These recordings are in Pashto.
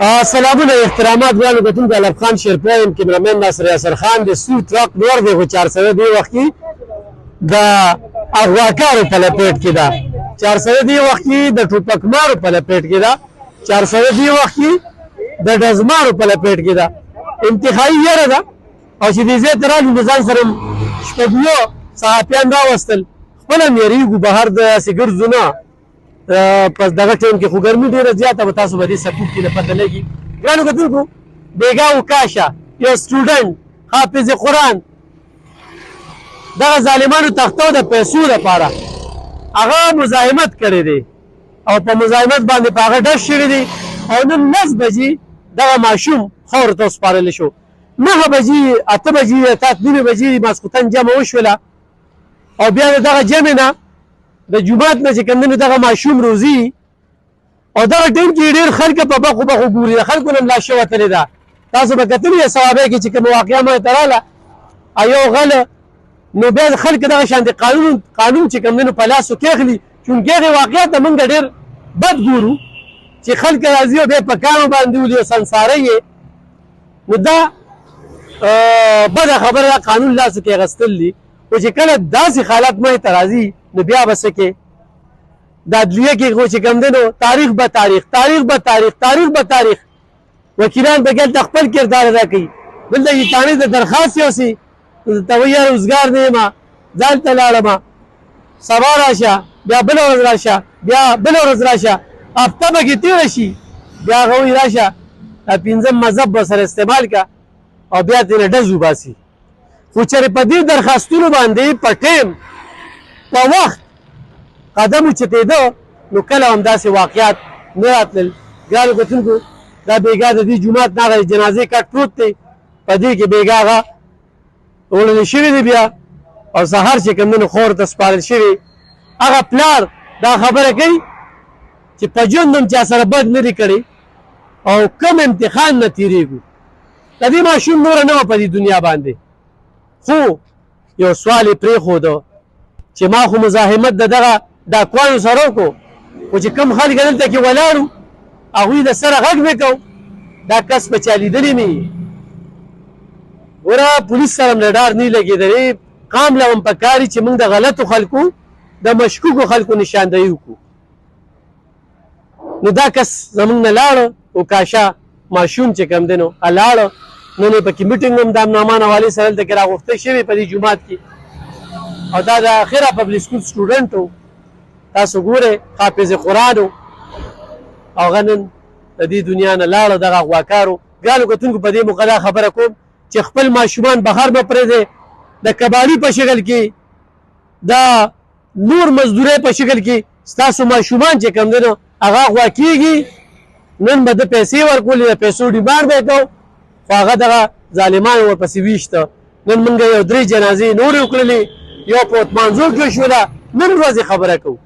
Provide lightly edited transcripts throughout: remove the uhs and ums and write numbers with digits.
سلامونه احترامات ګرانو کتونکو الف خان شیرپور یم کیمرامین ناصر یاسر خان د سو ټرک نور دی خو 400 دی وخت کې د اغواکارو په لپیټ کې ده 400 دی وخت کې د ټوپکمارو په لپیټ کې ده 400 دی وخت کې د ډزمارو په لپیټ کې ده انتهایی یره ده او چې دې ځای ته رالو د ځان سره شپږیو صحافیان راوستل خپله هم یېرېږو بهر داسې ګرځو نه پس دغه ټایم کې خو ګرمي ډېره زیاته به تاسو به دې سکوت کې نه پته لګي ګرانو کتونکو بیګا وکاشه یو سټوډنټ حافظ قرآن دغه ظالمانو تختو د پیسو لپاره هغه مزاحمت کړی دی او په مزاحمت باندې په هغه ډز شوي دي او نن 10 بجې دغه ماشوم خاورو ته وسپارلی شو 9 بجې 8 بجې 9 بجې ماسخوتن جمع وشوله او بیا د دغه جمع نه د جومات نه چې کوم دی نو دغه ماشوم روزي او دغه ټایم کې ډېر خلک په بخو بخو ګوري د خلکو نه ملاشه وتلې ده تاسو به کتلي یې صوابۍ کې چې کومه واقعه مې ته راغله یو غله نو بیا د خلک دغه شانتې قانون چې کوم دی نو په لاسو کېخلي چونکې هغې واقعه ته موږ ډېر بد ګورو چې خلک راځي او بیا په کانو باندې ولي او سنساره یې نو دا بده خبره ده قانون لاسو کې اخیستل دي خو چې کله داسې حالات مخې ته راځي نو بیا به څه کې د عدلیه کې خو چې کوم دی نو تاریخ به تاریخ وکیلان به دلته خپل کردار ادا کوي دلته چې تانې د درخواست یوسي ته وایي یاره روزګار نه یم ځان ته لاړم سبا راشه بیا بله ورځ راشه بیا بله ورځ راشه هفته به کې تېره شي بیا هغه وایي راشه دا پنځم مذهب به سره استعمال که او بیا ترې ډز وباسي خو چېرې په دې درخواستونو باندې په ټایم په وخت قدم اوچتېده نو کله هم داسې واقعات نه راتلل ګرانو کتونکو دا بیګا د دې جومات نه هغه جنازې کټ پروت دی په دې کې بیګا هغه وړلی شوي دی بیا او سهار چې کوم دی نو خور ته سپارل شوي هغه پلار دا خبره کوي چې په ژوند هم چا سره بد نه دی کړی او کم امتحان نه تېرېږو د دې ماشوم نوره نه وه په دې دنیا باندې خو یو سوال یې پرېښوده چې ما خو مزاحمت د دغه ډاکوانو سره وکړو خو چې کوم خلک دلته کې ولاړو هغوی د سره غږ مې کو دا کس په چا لیدلی مې ګوره پولیس سره هم له ډار نه لګېدلی قام له هم پکار چې موږ د غلطو خلکو د مشکوکو خلکو نشاندهي وکړو نو دا کس زموږ نه لاړه وکاشه ماشوم چې کوم دی نو لاړه نن یې پکې میټینګ هم د امنامان حوالې سره دلته کې راغوښته شوې په دې جومات کې او دا د اخره پبلک سکول سټوډنټ و تاسو ګورئ حافظ قرآن و او هغه نن د دې دنیا نه لاړه دغه اغواکارو ګرانو کتونکو په دې موقع دا خبره کوم چې خپل ماشومان بهر مه پرېږدئ د کباړي په شکل کې د نور مزدورۍ په شکل کې ستاسو ماشومان چې کوم دی نو هغه اغوا کېږي نن به د پیسې ورکولې د پیسو ډیمانډ به یې کو خو هغه دغه ظالمان ورپسې ویشته نن موږ یو 3 جنازې نورې وکړلې یو په اتمانځو کې شوله نن ورځې خبره کوو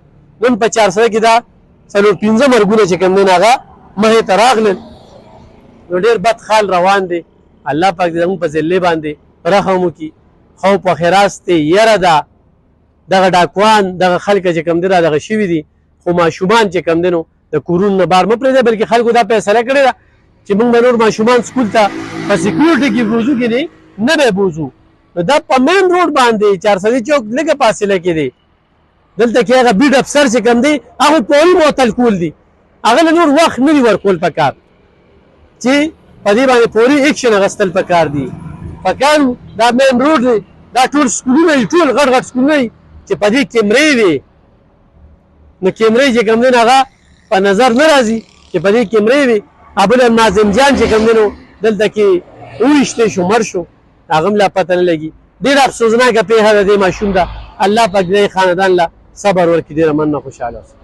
نن په 400 کې دا 4-5 مرګونه چې کوم دی هغه مخې ته راغلل نو ډېر بد حال روان دی الله پاک دې زموږ په ذلې باندې رحم وکړي خوف و خراس دی یره ده دغه ډاکوان دغه خلک چې کوم دی را دغه شوي دي خو ماشومان چې کوم دی نو د کورونو نه بار مه پرېږدئ بلکې خلکو دا فیصله کړې ده چې موږ به نور ماشومان سکول ته په سیکیورټي کې بوځو کې نه به بوځو نو دا په مین روډ باندې 400 چوک لږه فاصله کې دی دلته کې هغه بیډ افسر چې کوم دی هغه پوري معطل کول دي هغه له نور وخت نه وي ورکول پکار چې په دې باندې پوري ایکشن اخیستل پکار دي پکار دا مین روډ دی دا ټول سکولونه دي ټول غټ غټ سکولونه دي چې په دې کیمرې وي نو کیمرې چې کوم دی هغه په نظر نه راځي چې په دې کیمرې وي ابل ناظم جان چې کوم دی نو دلته کې وویشتی شو مړ شو هغه هم لا پته نه لګي ډېره افسوسناکه پېښه ده دې ماشوم ده الله پاک دې خاندان له صبر ورکړي ډېره مننه خوشحاله اوسئ